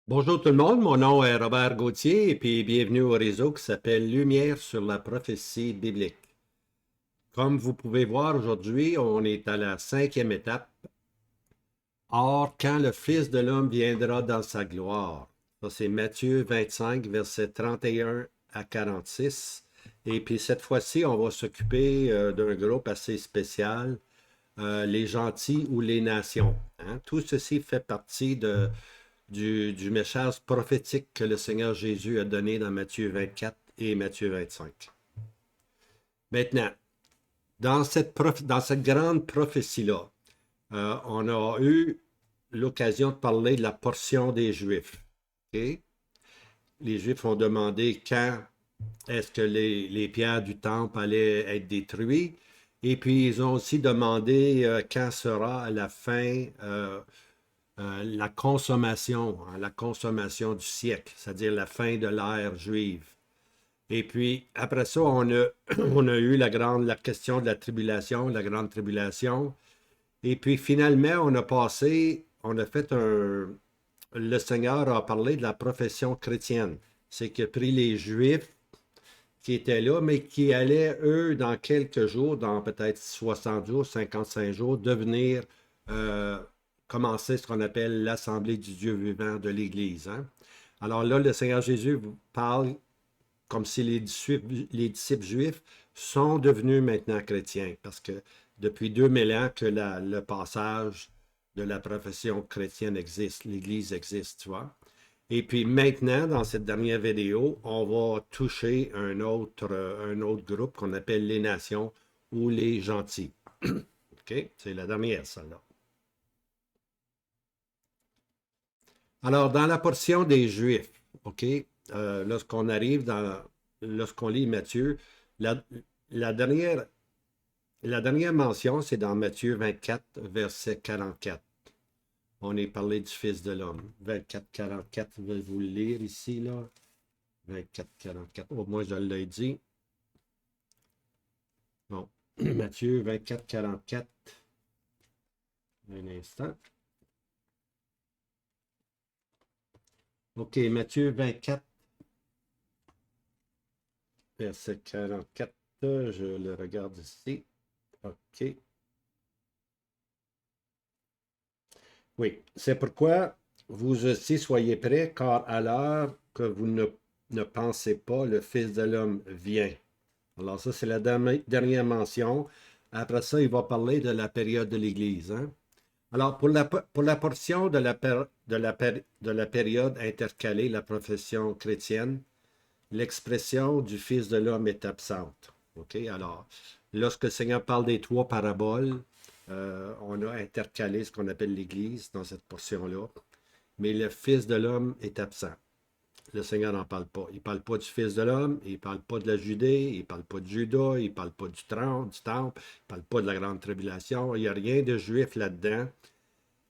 Bonjour tout le monde, mon nom est Robert Gauthier et puis bienvenue au réseau qui s'appelle Lumière sur la prophétie biblique. Comme vous pouvez voir aujourd'hui, on est à la cinquième étape. Or, quand le Fils de l'homme viendra dans sa gloire. Ça, c'est Matthieu 25, versets 31 à 46. Et puis cette fois-ci, on va s'occuper d'un groupe assez spécial, les gentils ou les nations. Hein. Tout ceci fait partie du message prophétique que le Seigneur Jésus a donné dans Matthieu 24 et Matthieu 25. Maintenant, dans cette grande prophétie-là, on a eu l'occasion de parler de la portion des Juifs. Okay? Les Juifs ont demandé quand est-ce que les pierres du temple allaient être détruites. Et puis, ils ont aussi demandé quand sera la fin la consommation du siècle, c'est-à-dire la fin de l'ère juive. Et puis, après ça, on a eu la question de la grande tribulation. Et puis, finalement, on a fait le Seigneur a parlé de la profession chrétienne. C'est qu'il a pris les Juifs qui étaient là, mais qui allaient, eux, dans quelques jours, dans peut-être 60 jours, 55 jours, devenir euh, commencer ce qu'on appelle l'Assemblée du Dieu vivant de l'Église. Hein? Alors là, le Seigneur Jésus vous parle comme si les disciples juifs sont devenus maintenant chrétiens, parce que depuis 2000 ans que le passage de la profession chrétienne existe, l'Église existe, tu vois. Et puis maintenant, dans cette dernière vidéo, on va toucher un autre groupe qu'on appelle les nations ou les gentils. OK? C'est la dernière, celle-là. Alors, dans la portion des Juifs, OK, lorsqu'on lit Matthieu, la, la dernière, la dernière mention, c'est dans Matthieu 24, verset 44. On est parlé du Fils de l'homme. 24, 44, je vais vous le lire ici, là. 24, 44. Au moins, je l'ai dit. Bon, Matthieu 24, 44. Un instant. OK, Matthieu 24, verset 44. Je le regarde ici. OK. Oui, c'est pourquoi vous aussi soyez prêts, car à l'heure que vous ne pensez pas, le Fils de l'homme vient. Alors ça, c'est la dernière mention. Après ça, il va parler de la période de l'Église. Hein? Alors, pour la portion de la période intercalée, la profession chrétienne, l'expression du Fils de l'homme est absente. OK? Alors, lorsque le Seigneur parle des trois paraboles, on a intercalé ce qu'on appelle l'Église dans cette portion-là. Mais le Fils de l'homme est absent. Le Seigneur n'en parle pas. Il ne parle pas du Fils de l'homme, il ne parle pas de la Judée, il ne parle pas de Juda, il ne parle pas du temple, il ne parle pas de la grande tribulation. Il n'y a rien de juif là-dedans.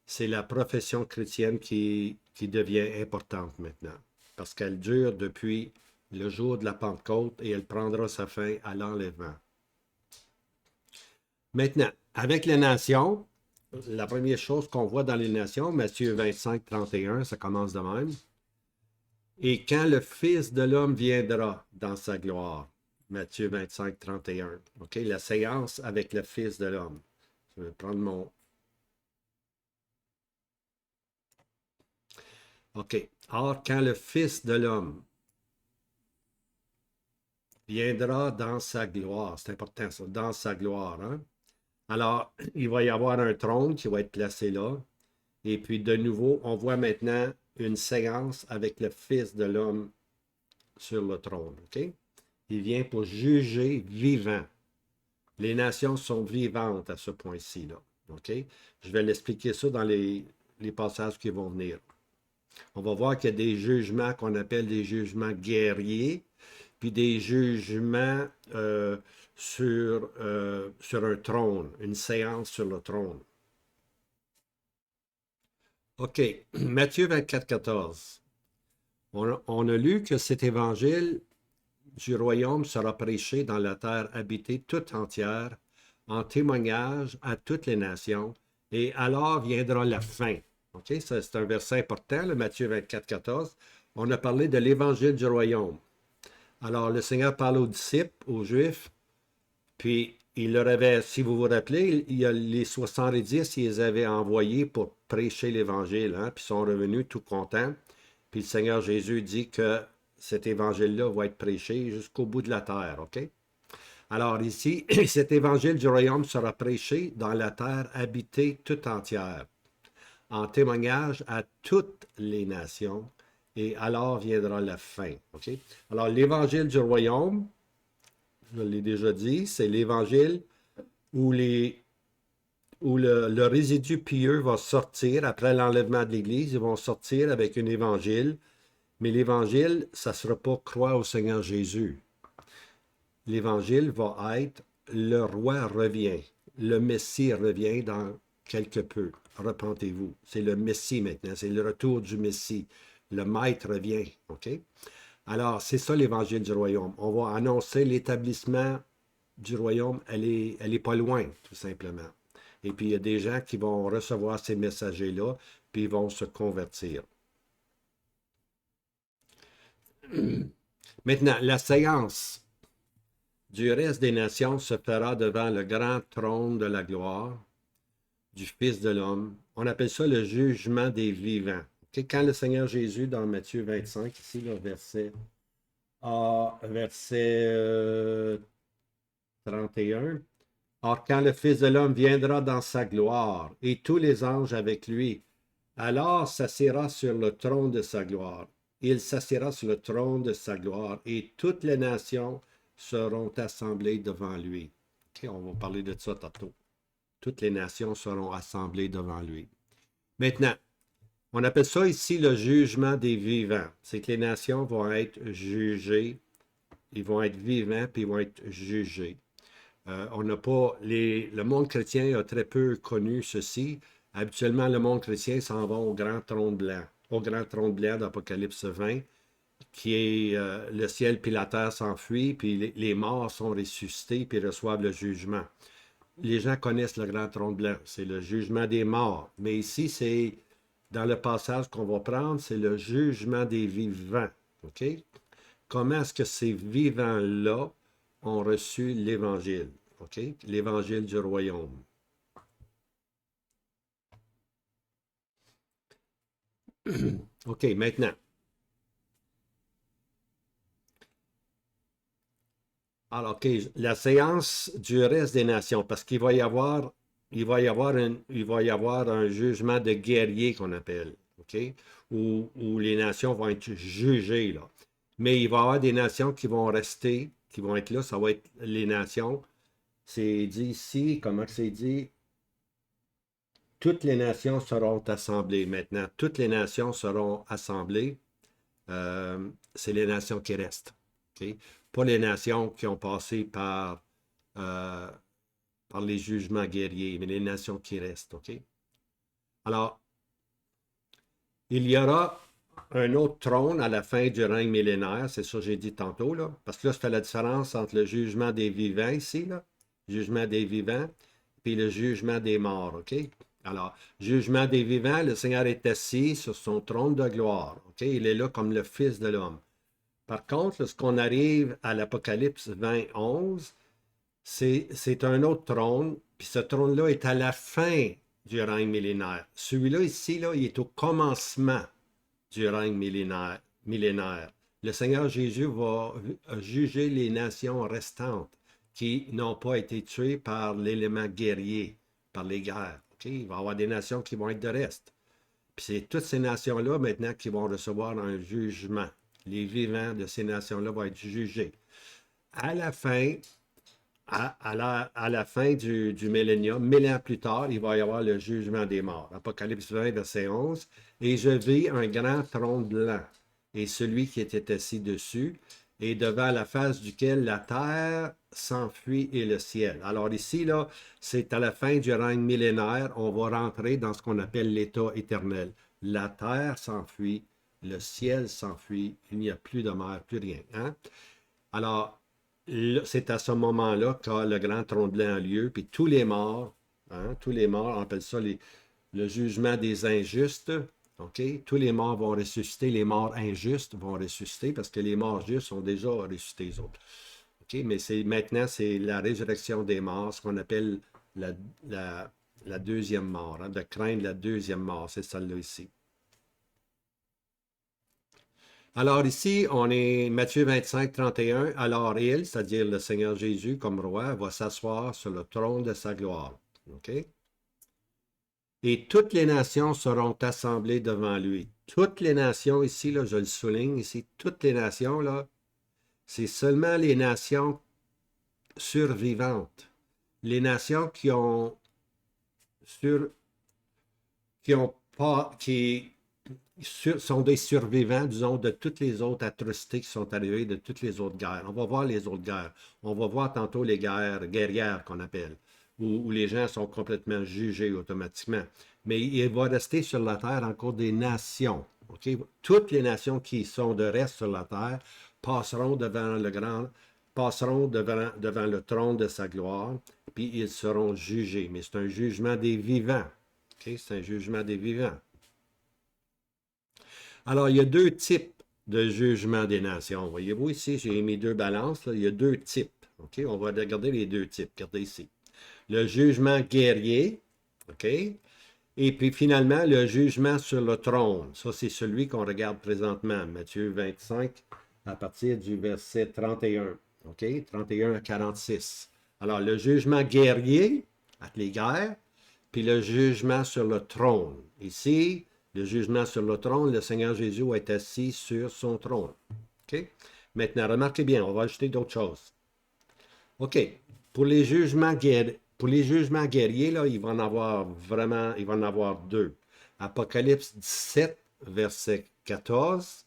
C'est la profession chrétienne qui devient importante maintenant. Parce qu'elle dure depuis le jour de la Pentecôte et elle prendra sa fin à l'enlèvement. Maintenant, avec les nations, la première chose qu'on voit dans les nations, Matthieu 25, 31, ça commence de même. Et quand le Fils de l'homme viendra dans sa gloire, Matthieu 25, 31. OK, la séance avec le Fils de l'homme. Je vais prendre mon. OK. Or, quand le Fils de l'homme viendra dans sa gloire, c'est important ça, dans sa gloire, hein? Alors, il va y avoir un trône qui va être placé là. Et puis, de nouveau, on voit maintenant une séance avec le Fils de l'homme sur le trône. OK? Il vient pour juger vivant. Les nations sont vivantes à ce point-ci, là. OK? Je vais l'expliquer ça dans les passages qui vont venir. On va voir qu'il y a des jugements qu'on appelle des jugements guerriers, puis des jugements sur un trône, une séance sur le trône. OK, Matthieu 24, 14. On a lu que cet évangile du royaume sera prêché dans la terre habitée toute entière, en témoignage à toutes les nations, et alors viendra la fin. OK? Ça, c'est un verset important, le Matthieu 24, 14. On a parlé de l'évangile du royaume. Alors, le Seigneur parle aux disciples, aux Juifs, puis il leur avait, si vous vous rappelez, il y a les 70, ils les avaient envoyés pour prêcher l'Évangile, hein, puis ils sont revenus tout contents. Puis le Seigneur Jésus dit que cet Évangile-là va être prêché jusqu'au bout de la terre, OK? Alors ici, cet Évangile du royaume sera prêché dans la terre habitée tout entière, en témoignage à toutes les nations, et alors viendra la fin, OK? Alors l'Évangile du royaume, je l'ai déjà dit, c'est l'évangile où, où le résidu pieux va sortir après l'enlèvement de l'Église. Ils vont sortir avec un évangile, mais l'évangile, ça ne sera pas croire au Seigneur Jésus. L'évangile va être le roi revient, le Messie revient dans quelque peu. Repentez-vous. C'est le Messie maintenant, c'est le retour du Messie. Le Maître revient. OK? Alors, c'est ça l'évangile du royaume. On va annoncer l'établissement du royaume, elle est pas loin, tout simplement. Et puis, il y a des gens qui vont recevoir ces messagers-là, puis ils vont se convertir. Maintenant, la séance du reste des nations se fera devant le grand trône de la gloire du Fils de l'homme. On appelle ça le jugement des vivants. Okay? Quand le Seigneur Jésus, dans Matthieu 25, ici, le verset 31, or, quand le Fils de l'homme viendra dans sa gloire, et tous les anges avec lui, alors s'assiera sur le trône de sa gloire. Il s'assiera sur le trône de sa gloire, et toutes les nations seront assemblées devant lui. Okay, on va parler de ça tantôt. Toutes les nations seront assemblées devant lui. Maintenant, on appelle ça ici le jugement des vivants. C'est que les nations vont être jugées, ils vont être vivants, puis ils vont être jugés. On n'a pas le monde chrétien a très peu connu ceci. Habituellement, le monde chrétien s'en va au grand trône blanc, d'Apocalypse 20, qui est le ciel puis la terre s'enfuient, puis les morts sont ressuscités puis reçoivent le jugement. Les gens connaissent le grand trône blanc, c'est le jugement des morts. Mais ici, c'est dans le passage qu'on va prendre, c'est le jugement des vivants. OK? Comment est-ce que ces vivants-là ont reçu l'Évangile? OK? L'Évangile du royaume. OK, maintenant. Alors, OK, la séance du reste des nations, parce qu'il va y avoir, il va y avoir un jugement de guerrier qu'on appelle, OK? Où les nations vont être jugées, là. Mais il va y avoir des nations qui vont rester, qui vont être là, ça va être les nations. C'est dit ici, comment c'est dit? Toutes les nations seront assemblées. Maintenant, toutes les nations seront assemblées. C'est les nations qui restent. OK? Pas les nations qui ont passé euh, par les jugements guerriers, mais les nations qui restent. OK? Alors, il y aura un autre trône à la fin du règne millénaire, c'est ça que j'ai dit tantôt, là, parce que là, c'est la différence entre le jugement des vivants ici, là, jugement des vivants, puis le jugement des morts, OK? Alors, jugement des vivants, le Seigneur est assis sur son trône de gloire, OK? Il est là comme le Fils de l'homme. Par contre, lorsqu'on arrive à l'Apocalypse 20, 11, c'est un autre trône, puis ce trône-là est à la fin du règne millénaire. Celui-là ici, là, il est au commencement du règne millénaire. Le Seigneur Jésus va juger les nations restantes qui n'ont pas été tuées par l'élément guerrier, par les guerres. Okay? Il va y avoir des nations qui vont être de reste. Puis c'est toutes ces nations-là maintenant qui vont recevoir un jugement. Les vivants de ces nations-là vont être jugés. À la fin, à la fin du millénium, 1000 ans plus tard, il va y avoir le jugement des morts. Apocalypse 20, verset 11. Et je vis un grand trône blanc, et celui qui était assis dessus, et devant la face duquel la terre s'enfuit et le ciel. Alors ici, là, c'est à la fin du règne millénaire, on va rentrer dans ce qu'on appelle l'état éternel. La terre s'enfuit, le ciel s'enfuit, il n'y a plus de mer, plus rien. Hein? Alors, c'est à ce moment-là que le grand trône blanc a lieu, puis tous les morts, hein, tous les morts, on appelle ça le jugement des injustes. OK? Tous les morts vont ressusciter, les morts injustes vont ressusciter parce que les morts justes sont déjà ressuscités, les autres. OK? Mais maintenant, c'est la résurrection des morts, ce qu'on appelle la, la, la deuxième mort, hein, de craindre la deuxième mort, c'est celle-là ici. Alors ici, on est Matthieu 25, 31. Alors il, c'est-à-dire le Seigneur Jésus comme roi, va s'asseoir sur le trône de sa gloire. OK? Et toutes les nations seront assemblées devant lui. Toutes les nations ici, là, je le souligne ici, toutes les nations, là, c'est seulement les nations survivantes. Les nations sur, qui ont pas, qui sont des survivants, disons, de toutes les autres atrocités qui sont arrivées, de toutes les autres guerres. On va voir les autres guerres. On va voir tantôt les guerres guerrières qu'on appelle, où les gens sont complètement jugés automatiquement. Mais il va rester sur la terre encore des nations. Okay? Toutes les nations qui sont de reste sur la terre passeront devant le trône de sa gloire, puis ils seront jugés. Mais c'est un jugement des vivants. Okay? C'est un jugement des vivants. Alors, il y a deux types de jugement des nations. Voyez-vous ici, j'ai mis deux balances. Là. Il y a deux types. OK? On va regarder les deux types. Regardez ici. Le jugement guerrier. OK? Et puis finalement, le jugement sur le trône. Ça, c'est celui qu'on regarde présentement. Matthieu 25, à partir du verset 31. OK? 31 à 46. Alors, le jugement guerrier, avec les guerres, puis le jugement sur le trône. Ici, le jugement sur le trône, le Seigneur Jésus est assis sur son trône. OK? Maintenant, remarquez bien, on va ajouter d'autres choses. OK. Pour les jugements guerriers, là, il va en avoir vraiment, il va en avoir deux. Apocalypse 17, verset 14,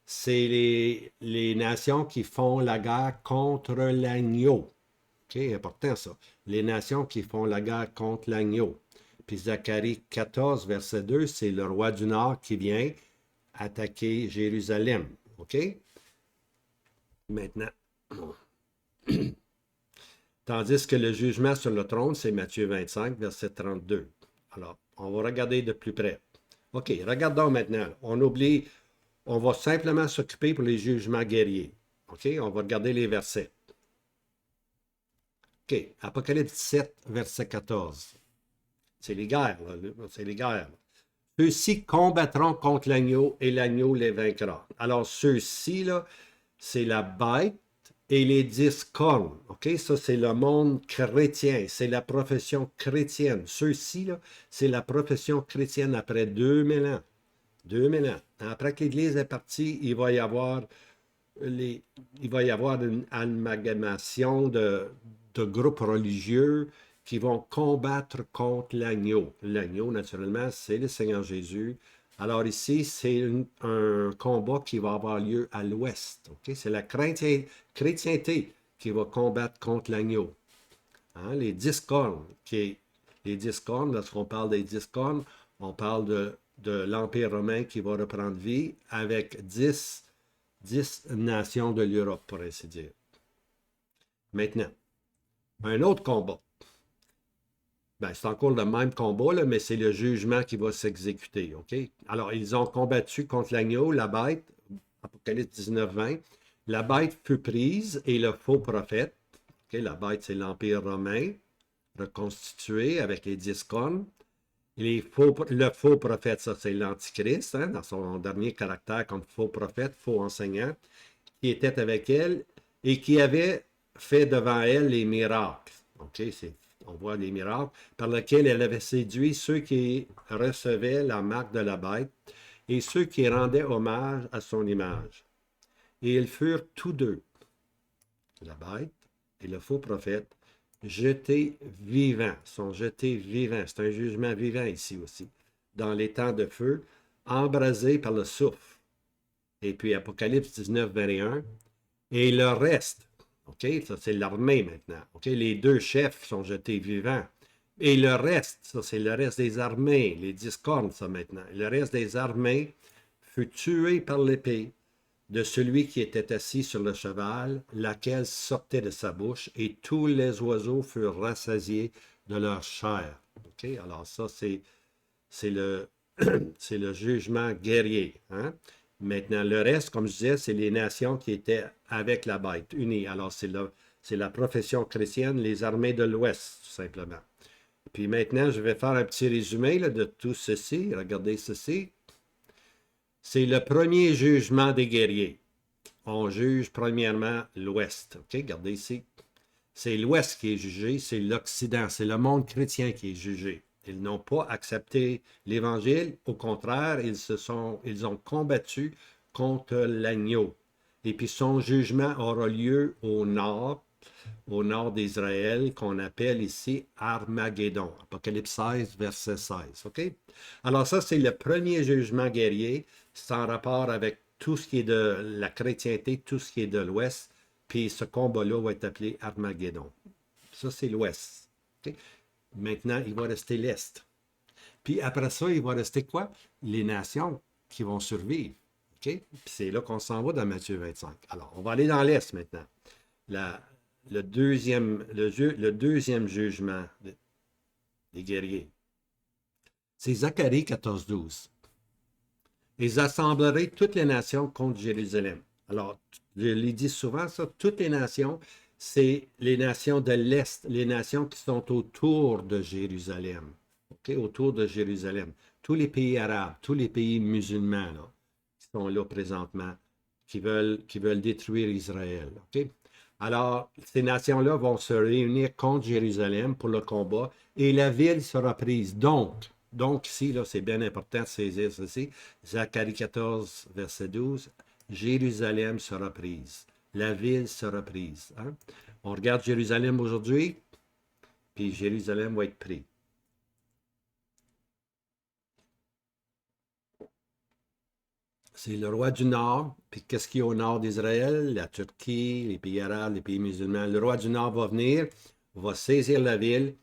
c'est les nations qui font la guerre contre l'agneau. OK, important ça. Les nations qui font la guerre contre l'agneau. Puis Zacharie 14, verset 2, c'est le roi du Nord qui vient attaquer Jérusalem. OK? Maintenant. Tandis que le jugement sur le trône, c'est Matthieu 25, verset 32. Alors, on va regarder de plus près. OK, regardons maintenant. On va simplement s'occuper pour les jugements guerriers. OK, on va regarder les versets. OK, Apocalypse 17, verset 14. C'est les guerres, là. C'est les guerres. Ceux-ci combattront contre l'agneau et l'agneau les vaincra. Alors, ceux-ci, là, c'est la bête et les 10 cornes. OK? Ça, c'est le monde chrétien. C'est la profession chrétienne. Ceux-ci, là, c'est la profession chrétienne après 2000 ans. 2000 ans. Après que l'Église est partie, il va y avoir une amalgamation de groupes religieux qui vont combattre contre l'agneau. L'agneau, naturellement, c'est le Seigneur Jésus. Alors ici, c'est un combat qui va avoir lieu à l'ouest. Okay? C'est la chrétienté qui va combattre contre l'agneau. Hein? Les 10 cornes, les 10 cornes, lorsqu'on parle des 10 cornes, on parle de l'Empire romain qui va reprendre vie avec 10 nations de l'Europe, pour ainsi dire. Maintenant, un autre combat. Ben, c'est encore le même combat, là, mais c'est le jugement qui va s'exécuter. OK? Alors, ils ont combattu contre l'agneau, la bête, Apocalypse 19, 20. La bête fut prise et le faux prophète. OK? La bête, c'est l'Empire romain, reconstitué avec les 10 cornes. Le faux prophète, ça, c'est l'Antichrist, hein, dans son dernier caractère comme faux prophète, faux enseignant, qui était avec elle et qui avait fait devant elle les miracles. OK? On voit les miracles par lesquels elle avait séduit ceux qui recevaient la marque de la bête et ceux qui rendaient hommage à son image. Et ils furent tous deux, la bête et le faux prophète, jetés vivants, sont jetés vivants. C'est un jugement vivant ici aussi, dans les temps de feu, embrasés par le souffle. Et puis Apocalypse 19, 21, et le reste. OK? Ça, c'est l'armée maintenant. OK? Les deux chefs sont jetés vivants. Et le reste, ça, c'est le reste des armées, les 10 cornes, ça, maintenant. Le reste des armées fut tué par l'épée de celui qui était assis sur le cheval, laquelle sortait de sa bouche, et tous les oiseaux furent rassasiés de leur chair. OK? Alors, ça, c'est c'est le, c'est le jugement guerrier. Hein? Maintenant, le reste, comme je disais, c'est les nations qui étaient avec la bête, unies. Alors, c'est la profession chrétienne, les armées de l'Ouest, tout simplement. Puis maintenant, je vais faire un petit résumé là, de tout ceci. Regardez ceci. C'est le premier jugement des guerriers. On juge premièrement l'Ouest. OK, regardez ici. C'est l'Ouest qui est jugé, c'est l'Occident, c'est le monde chrétien qui est jugé. Ils n'ont pas accepté l'Évangile, au contraire, ils ont combattu contre l'agneau. Et puis son jugement aura lieu au nord d'Israël, qu'on appelle ici Armageddon. Apocalypse 16, verset 16. OK? Alors ça, c'est le premier jugement guerrier. C'est en rapport avec tout ce qui est de la chrétienté, tout ce qui est de l'Ouest. Puis ce combat-là va être appelé Armageddon. Ça, c'est l'Ouest. OK? Maintenant, il va rester l'Est. Puis après ça, il va rester quoi? Les nations qui vont survivre. OK? Puis c'est là qu'on s'en va dans Matthieu 25. Alors, on va aller dans l'Est maintenant. Le deuxième jugement des guerriers. C'est Zacharie 14, 12. Ils assembleraient toutes les nations contre Jérusalem. Alors, je l'ai dit souvent, ça, toutes les nations, c'est les nations de l'Est, les nations qui sont autour de Jérusalem. OK? Autour de Jérusalem. Tous les pays arabes, tous les pays musulmans là, qui sont là présentement, qui veulent détruire Israël. OK? Alors, ces nations-là vont se réunir contre Jérusalem pour le combat et la ville sera prise. Donc ici, là, c'est bien important de saisir ceci. Zacharie 14, verset 12. Jérusalem sera prise. La ville sera prise. Hein? On regarde Jérusalem aujourd'hui, puis Jérusalem va être pris. C'est le roi du Nord, puis qu'est-ce qu'il y a au nord d'Israël? La Turquie, les pays arabes, les pays musulmans. Le roi du Nord va venir, va saisir la ville.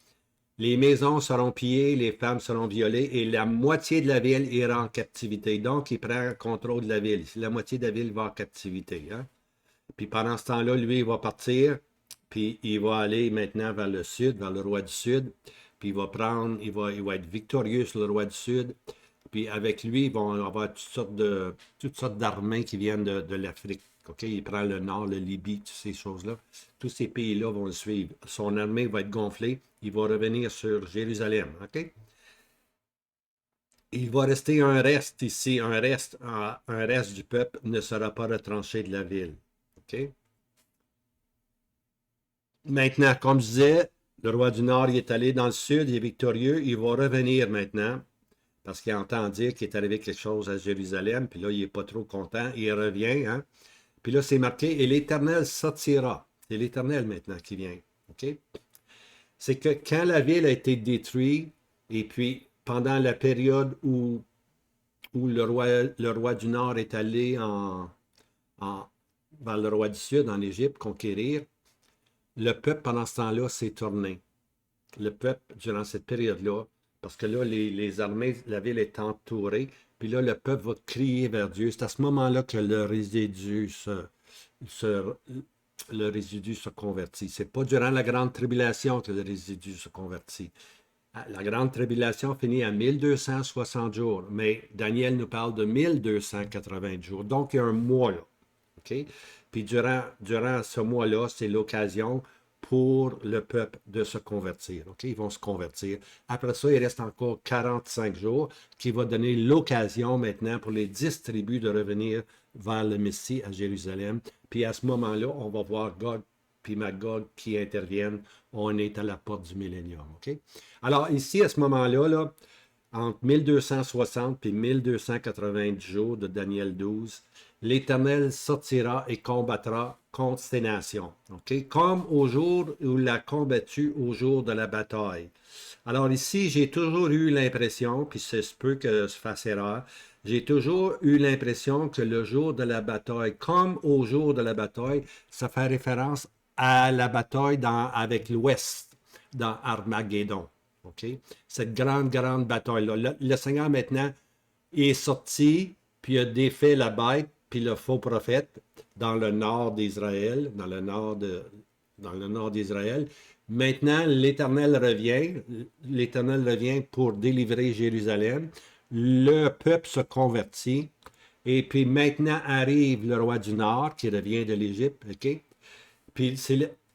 Les maisons seront pillées, les femmes seront violées et la moitié de la ville ira en captivité. Donc, il prend le contrôle de la ville. La moitié de la ville va en captivité. Hein? Puis pendant ce temps-là, lui, il va partir, puis il va aller maintenant vers le sud, vers le roi du sud. Puis il va être victorieux sur le roi du sud. Puis avec lui, ils vont avoir toutes sortes d'armées qui viennent de l'Afrique. Okay? Il prend le nord, le Libye, toutes ces choses-là. Tous ces pays-là vont le suivre. Son armée va être gonflée. Il va revenir sur Jérusalem. Okay? Il va rester un reste ici, un reste du peuple ne sera pas retranché de la ville. Okay? Maintenant, comme je disais, le roi du Nord il est allé dans le sud, il est victorieux. Il va revenir maintenant parce qu'il entend dire qu'il est arrivé quelque chose à Jérusalem, puis là, il n'est pas trop content, il revient, hein? Puis là, c'est marqué, et l'Éternel sortira. C'est l'Éternel maintenant qui vient, OK? C'est que quand la ville a été détruite, et puis pendant la période où le roi du Nord est allé vers le roi du Sud, en Égypte, conquérir, le peuple, pendant ce temps-là, s'est tourné. Le peuple, durant cette période-là, parce que là, les armées, la ville est entourée, puis là, le peuple va crier vers Dieu. C'est à ce moment-là que le résidu se convertit. Ce n'est pas durant la grande tribulation que le résidu se convertit. La grande tribulation finit à 1260 jours, mais Daniel nous parle de 1280 jours. Donc, il y a un mois là. OK? Puis durant ce mois-là, c'est l'occasion pour le peuple de se convertir. OK? Ils vont se convertir. Après ça, il reste encore 45 jours qui va donner l'occasion maintenant pour les 10 tribus de revenir vers le Messie à Jérusalem. Puis à ce moment-là, on va voir Gog puis Magog qui interviennent. On est à la porte du millénium. OK? Alors ici, à ce moment-là, là, entre 1260 et 1290 jours de Daniel 12, l'Éternel sortira et combattra contre ces nations. Okay? Comme au jour où il a combattu au jour de la bataille. Alors ici, j'ai toujours eu l'impression, puis c'est peu que se fasse erreur, j'ai toujours eu l'impression que le jour de la bataille, comme au jour de la bataille, ça fait référence à la bataille avec l'Ouest, dans Armageddon. Okay? Cette grande bataille-là. Le Seigneur, maintenant, est sorti, puis a défait la bête, puis le faux prophète dans le nord d'Israël, dans le nord d'Israël. Maintenant, l'Éternel revient pour délivrer Jérusalem. Le peuple se convertit. Et puis maintenant arrive le roi du Nord qui revient de l'Égypte, OK? Puis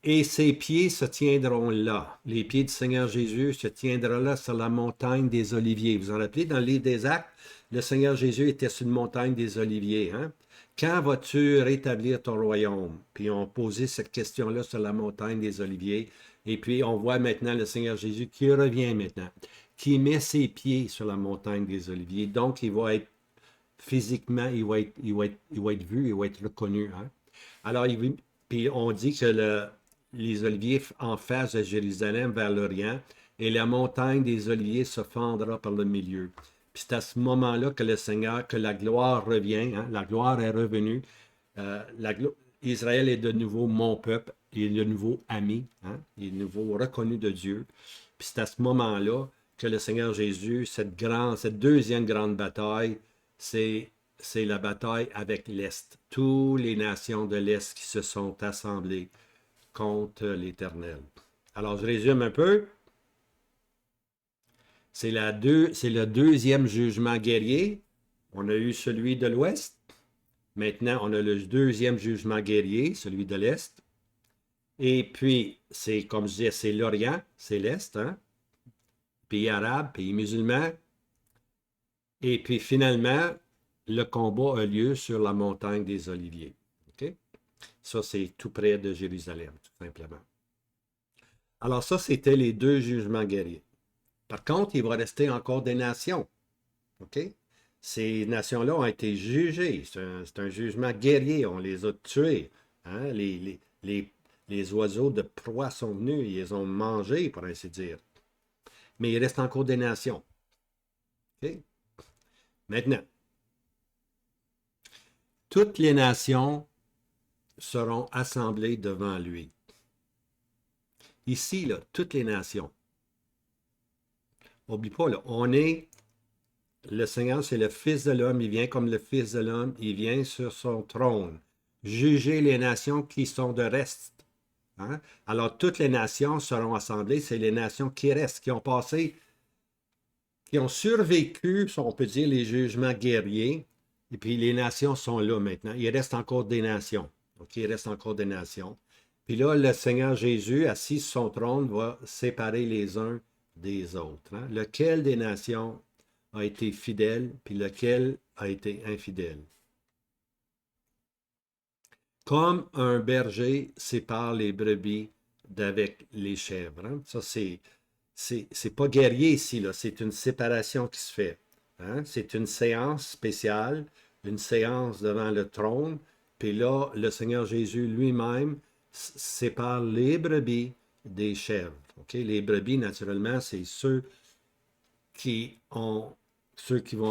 et ses pieds se tiendront là. Les pieds du Seigneur Jésus se tiendront là sur la montagne des Oliviers. Vous vous en rappelez, dans le livre des Actes, le Seigneur Jésus était sur une montagne des Oliviers. Hein? Quand vas-tu rétablir ton royaume? Puis on posait cette question-là sur la montagne des Oliviers. Et puis on voit maintenant le Seigneur Jésus qui revient maintenant, qui met ses pieds sur la montagne des Oliviers. Donc il va être physiquement, il va être vu, il va être reconnu. Hein? Alors, puis on dit que les oliviers en face de Jérusalem vers l'Orient, et la montagne des oliviers se fendra par le milieu. Puis c'est à ce moment-là que le Seigneur, que la gloire revient, hein? La gloire est revenue. Israël est de nouveau mon peuple, il est de nouveau ami, hein? Il est de nouveau reconnu de Dieu. Puis c'est à ce moment-là que le Seigneur Jésus, cette deuxième grande bataille, c'est la bataille avec l'Est. Toutes les nations de l'Est qui se sont assemblées contre l'Éternel. Alors, je résume un peu. C'est le deuxième jugement guerrier. On a eu celui de l'Ouest. Maintenant, on a le deuxième jugement guerrier, celui de l'Est. Et puis, c'est comme je disais, c'est l'Orient, c'est l'Est, hein? Pays arabe, pays musulman. Et puis finalement, le combat a lieu sur la montagne des Oliviers. OK? Ça, c'est tout près de Jérusalem, tout simplement. Alors ça, c'était les deux jugements guerriers. Par contre, il va rester encore des nations. OK? Ces nations-là ont été jugées. C'est un jugement guerrier. On les a tués. Hein? Les oiseaux de proie sont venus. Ils les ont mangés, pour ainsi dire. Mais il reste encore des nations. OK? Maintenant, toutes les nations seront assemblées devant lui. Ici, là, toutes les nations. N'oublie pas, là, le Seigneur, c'est le Fils de l'homme, il vient comme le Fils de l'homme, il vient sur son trône, juger les nations qui sont de reste. Hein? Alors, toutes les nations seront assemblées, c'est les nations qui restent, qui ont passé, qui ont survécu, on peut dire, les jugements guerriers, et puis les nations sont là maintenant. Il reste encore des nations. OK, il reste encore des nations. Puis là, le Seigneur Jésus, assis sur son trône, va séparer les uns des autres. Hein? Lequel des nations a été fidèle, puis lequel a été infidèle. Comme un berger sépare les brebis d'avec les chèvres. Hein? Ça, c'est pas guerrier ici, là. C'est une séparation qui se fait. Hein? C'est une séance spéciale, une séance devant le trône. Puis là, le Seigneur Jésus lui-même sépare les brebis des chèvres. Okay? Les brebis, naturellement, c'est ceux qui vont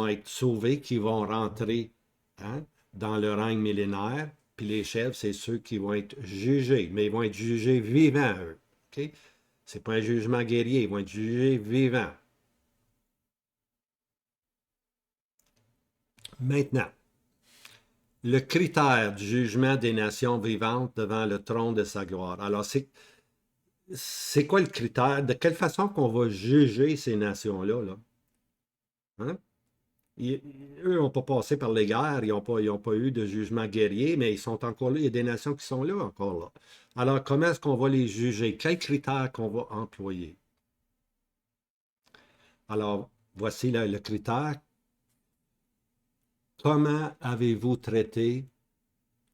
être sauvés, qui vont rentrer, hein, dans le règne millénaire. Puis les chèvres, c'est ceux qui vont être jugés, mais ils vont être jugés vivants, eux. Okay? Ce n'est pas un jugement guerrier, ils vont être jugés vivants. Maintenant, le critère du jugement des nations vivantes devant le trône de sa gloire. Alors, c'est quoi le critère? De quelle façon qu'on va juger ces nations-là? Là? Hein? Eux n'ont pas passé par les guerres, ils n'ont pas eu de jugement guerrier, mais ils sont encore là. Il y a des nations qui sont là encore là. Alors, comment est-ce qu'on va les juger? Quels critères qu'on va employer? Alors, voici le critère. Comment avez-vous traité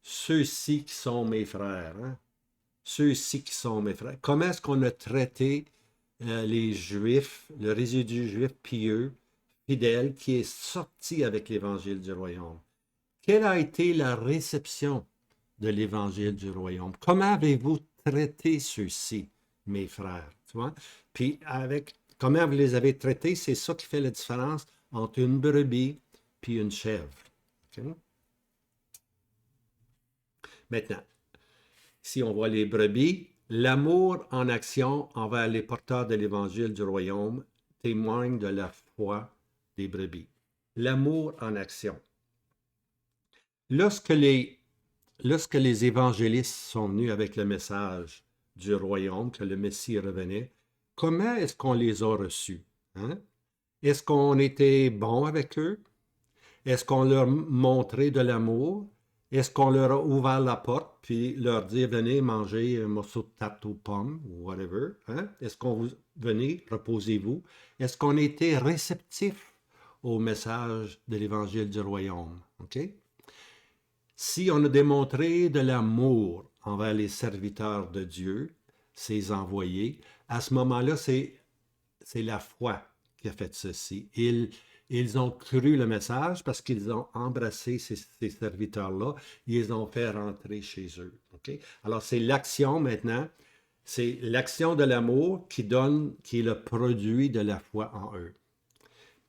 ceux-ci qui sont mes frères? Hein? Ceux-ci qui sont mes frères. Comment est-ce qu'on a traité les Juifs, le résidu juif pieux, fidèle, qui est sorti avec l'évangile du royaume? Quelle a été la réception de l'évangile du royaume? Comment avez-vous traité ceux-ci, mes frères? Tu vois? Puis comment vous les avez traités, c'est ça qui fait la différence entre une brebis puis une chèvre. Okay? Maintenant, si on voit les brebis, l'amour en action envers les porteurs de l'évangile du royaume témoigne de la foi des brebis. L'amour en action. Lorsque les évangélistes sont venus avec le message du royaume, que le Messie revenait, comment est-ce qu'on les a reçus? Hein? Est-ce qu'on était bon avec eux? Est-ce qu'on leur montrait de l'amour? Est-ce qu'on leur a ouvert la porte puis leur dit venez manger un morceau de tarte aux pommes ou whatever? Hein? Est-ce qu'on vous venez, reposez-vous? Est-ce qu'on était réceptif au message de l'évangile du royaume? OK? Si on a démontré de l'amour envers les serviteurs de Dieu, ses envoyés, à ce moment-là, c'est la foi qui a fait ceci. Ils ont cru le message parce qu'ils ont embrassé ces serviteurs-là. Ils les ont fait rentrer chez eux. Okay? Alors, c'est l'action maintenant. C'est l'action de l'amour qui est le produit de la foi en eux.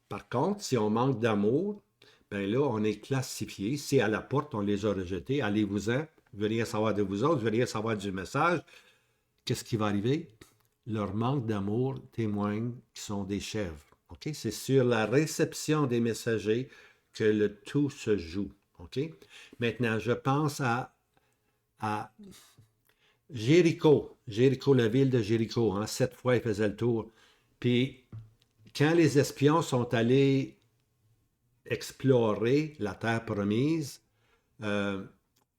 Par contre, si on manque d'amour, ben là, on est classifié. Si à la porte, on les a rejetés, allez-vous-en, je veux rien savoir de vous autres, je veux rien savoir du message. Qu'est-ce qui va arriver? Leur manque d'amour témoigne qu'ils sont des chèvres. Okay? C'est sur la réception des messagers que le tout se joue. Okay? Maintenant, je pense à Jéricho. Jéricho, la ville de Jéricho. Hein? 7 fois, il faisait le tour. Puis, quand les espions sont allés explorer la terre promise, il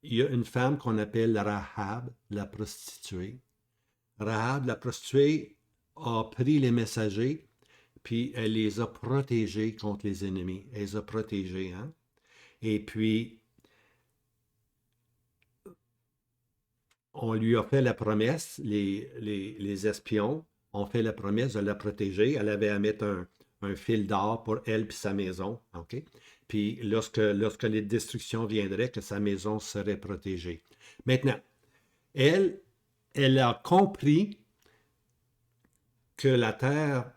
y a une femme qu'on appelle Rahab, la prostituée. Rahab, la prostituée, a pris les messagers, puis elle les a protégés contre les ennemis. Elle les a protégés, hein? Et puis, on lui a fait la promesse, les espions ont fait la promesse de la protéger. Elle avait à mettre un fil d'or pour elle et sa maison, OK? Puis, lorsque les destructions viendraient, que sa maison serait protégée. Maintenant, elle a compris que la terre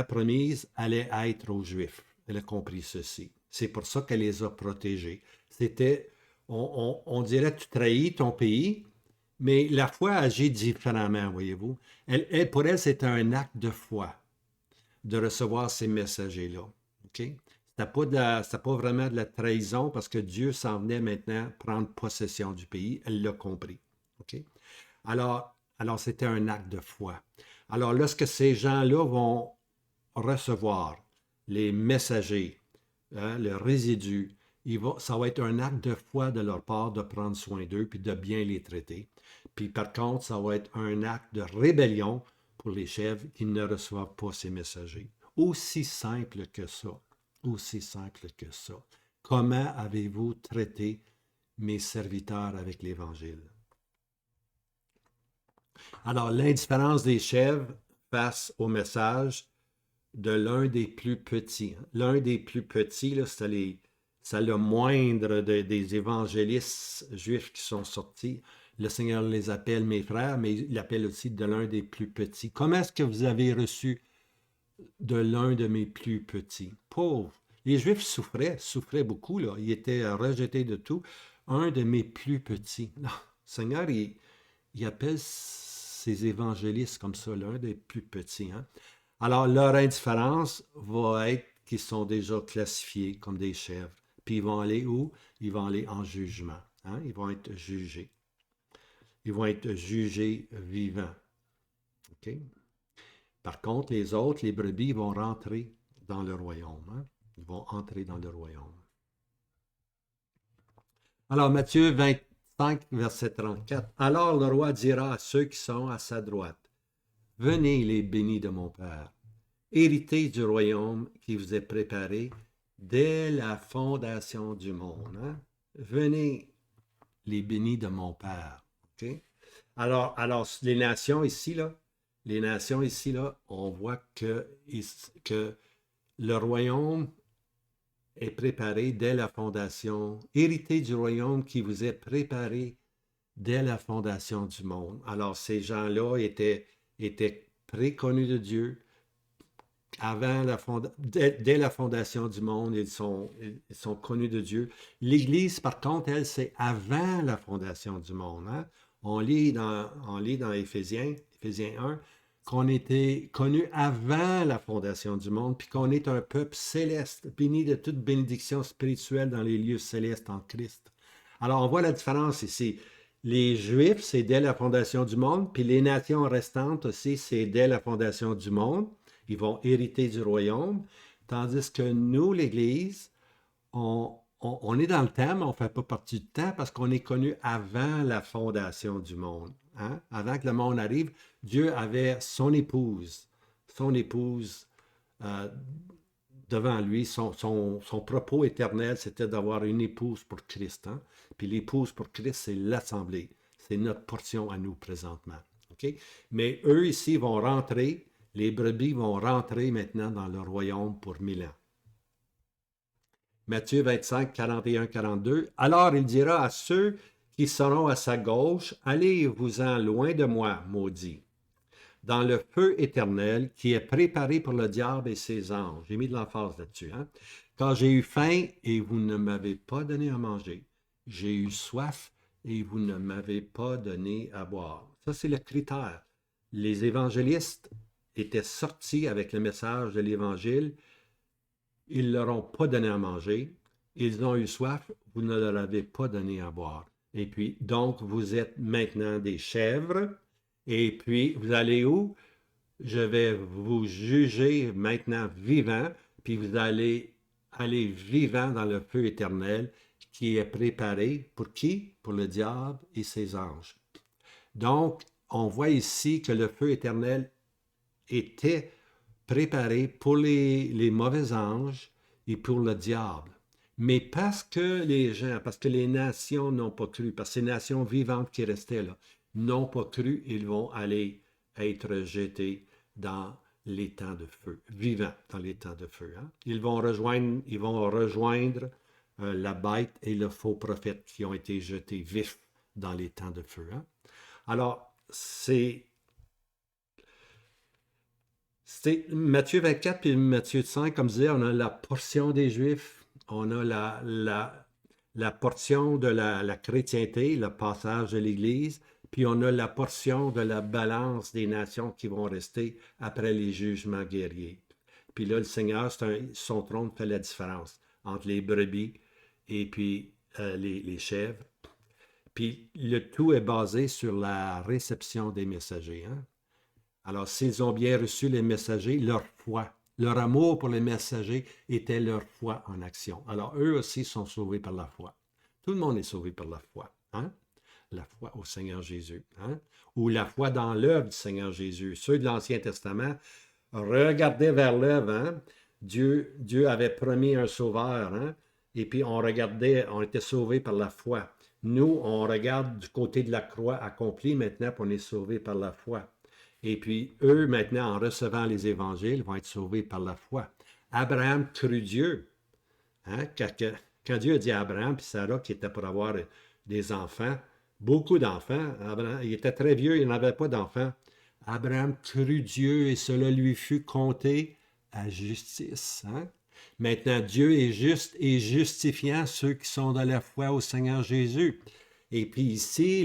promise allait être aux Juifs. Elle a compris ceci. C'est pour ça qu'elle les a protégés. C'était, on dirait, tu trahis ton pays, mais la foi agit différemment, voyez-vous. Pour elle, c'était un acte de foi de recevoir ces messagers-là. OK? C'était pas vraiment de la trahison parce que Dieu s'en venait maintenant prendre possession du pays. Elle l'a compris. OK? Alors c'était un acte de foi. Alors, lorsque ces gens-là vont recevoir les messagers, hein, le résidu, ça va être un acte de foi de leur part de prendre soin d'eux puis de bien les traiter. Puis par contre, ça va être un acte de rébellion pour les chefs qui ne reçoivent pas ces messagers. Aussi simple que ça. Aussi simple que ça. Comment avez-vous traité mes serviteurs avec l'Évangile? Alors, l'indifférence des chèvres face au message de l'un des plus petits. L'un des plus petits, là, c'est le moindre des évangélistes juifs qui sont sortis. Le Seigneur les appelle mes frères, mais il l'appelle aussi de l'un des plus petits. Comment est-ce que vous avez reçu de l'un de mes plus petits? Pauvre. Les Juifs souffraient beaucoup, là. Ils étaient rejetés de tout. Un de mes plus petits. Non, le Seigneur, il appelle ces évangélistes comme ça, l'un des plus petits. Hein? Alors, leur indifférence va être qu'ils sont déjà classifiés comme des chèvres. Puis ils vont aller où? Ils vont aller en jugement. Hein? Ils vont être jugés. Ils vont être jugés vivants. OK? Par contre, les autres, les brebis, vont rentrer dans le royaume. Hein? Ils vont entrer dans le royaume. Alors, Matthieu 25, verset 34. Alors le roi dira à ceux qui sont à sa droite, venez les bénis de mon Père, héritez du royaume qui vous est préparé dès la fondation du monde. Hein? Venez les bénis de mon Père. Okay? Alors, les nations ici, là, on voit que le royaume est préparé dès la fondation, héritez du royaume qui vous est préparé dès la fondation du monde. Alors, ces gens-là étaient préconnus de Dieu dès la fondation du monde. Ils sont connus de Dieu. L'Église, par contre, elle, c'est avant la fondation du monde. Hein? On lit dans Éphésiens 1, qu'on était connus avant la fondation du monde, puis qu'on est un peuple céleste, béni de toute bénédiction spirituelle dans les lieux célestes en Christ. Alors, on voit la différence ici. Les Juifs, c'est dès la fondation du monde, puis les nations restantes aussi, c'est dès la fondation du monde. Ils vont hériter du royaume, tandis que nous, l'Église, on est dans le temps, mais on ne fait pas partie du temps parce qu'on est connu avant la fondation du monde. Hein? Avant que le monde arrive, Dieu avait son épouse euh, devant lui. Son propos éternel, c'était d'avoir une épouse pour Christ. Hein? Puis l'épouse pour Christ, c'est l'Assemblée. C'est notre portion à nous présentement. OK? Mais eux ici vont rentrer, les brebis vont rentrer maintenant dans le royaume pour 1000 ans. Matthieu 25, 41, 42. Alors il dira à ceux qui seront à sa gauche, allez-vous-en loin de moi, maudits, dans le feu éternel qui est préparé pour le diable et ses anges. J'ai mis de l'emphase là-dessus. Hein? Quand j'ai eu faim et vous ne m'avez pas donné à manger, j'ai eu soif et vous ne m'avez pas donné à boire. Ça, c'est le critère. Les évangélistes étaient sortis avec le message de l'Évangile. Ils ne leur ont pas donné à manger. Ils ont eu soif, vous ne leur avez pas donné à boire. Et puis, donc, vous êtes maintenant des chèvres. Et puis, vous allez où? Je vais vous juger maintenant vivant, puis vous allez aller vivant dans le feu éternel qui est préparé pour qui? Pour le diable et ses anges. Donc, on voit ici que le feu éternel était préparé pour les mauvais anges et pour le diable. Mais parce que les nations n'ont pas cru, parce que ces nations vivantes qui restaient là, n'ont pas cru, ils vont aller être jetés dans les temps de feu, vivants dans les temps de feu. Hein? Ils vont rejoindre la bête et le faux prophète qui ont été jetés vifs dans les temps de feu. Hein? Alors, c'est Matthieu 24 puis Matthieu 5, comme je disais, on a la portion des Juifs, on a la portion de la chrétienté, le passage de l'Église, puis on a la portion de la balance des nations qui vont rester après les jugements guerriers. Puis là, le Seigneur, son trône fait la différence entre les brebis et puis les chèvres. Puis le tout est basé sur la réception des messagers. Hein? Alors, s'ils ont bien reçu les messagers, leur foi, leur amour pour les messagers était leur foi en action. Alors, eux aussi sont sauvés par la foi. Tout le monde est sauvé par la foi. Hein? La foi au Seigneur Jésus. Hein? Ou la foi dans l'œuvre du Seigneur Jésus. Ceux de l'Ancien Testament regardaient vers l'œuvre. Hein? Dieu avait promis un sauveur. Hein? Et puis, on était sauvés par la foi. Nous, on regarde du côté de la croix accomplie maintenant, puis on est sauvés par la foi. Et puis, eux, maintenant, en recevant les évangiles, vont être sauvés par la foi. Abraham crut Dieu. Hein? Quand Dieu a dit à Abraham et Sarah qui étaient pour avoir des enfants, beaucoup d'enfants, il était très vieux, il n'avait pas d'enfants. Abraham crut Dieu et cela lui fut compté à justice. Hein? Maintenant, Dieu est juste et justifiant ceux qui sont dans la foi au Seigneur Jésus. Et puis ici,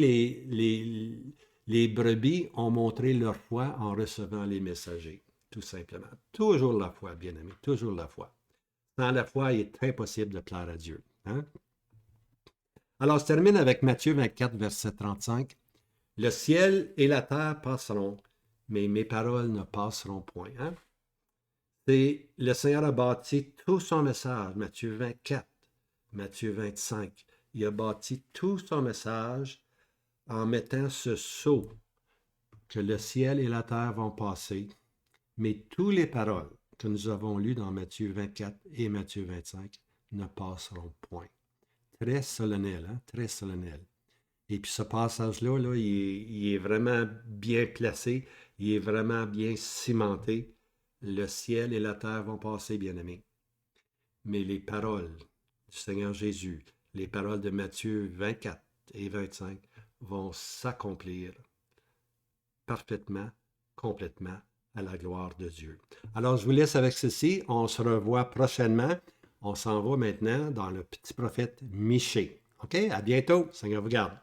les brebis ont montré leur foi en recevant les messagers, tout simplement. Toujours la foi, bien-aimés, toujours la foi. Sans la foi, il est impossible de plaire à Dieu. Hein? Alors, je termine avec Matthieu 24, verset 35. Le ciel et la terre passeront, mais mes paroles ne passeront point. Hein? Le Seigneur a bâti tout son message, Matthieu 24, Matthieu 25. Il a bâti tout son message en mettant ce sceau que le ciel et la terre vont passer, mais toutes les paroles que nous avons lues dans Matthieu 24 et Matthieu 25 ne passeront point. Très solennel, hein? Très solennel. Et puis ce passage-là, il est vraiment bien placé, il est vraiment bien cimenté. Le ciel et la terre vont passer, bien-aimés. Mais les paroles du Seigneur Jésus, les paroles de Matthieu 24 et 25 vont s'accomplir parfaitement, complètement à la gloire de Dieu. Alors, je vous laisse avec ceci. On se revoit prochainement. On s'en va maintenant dans le petit prophète Michée. OK? À bientôt. Seigneur vous garde.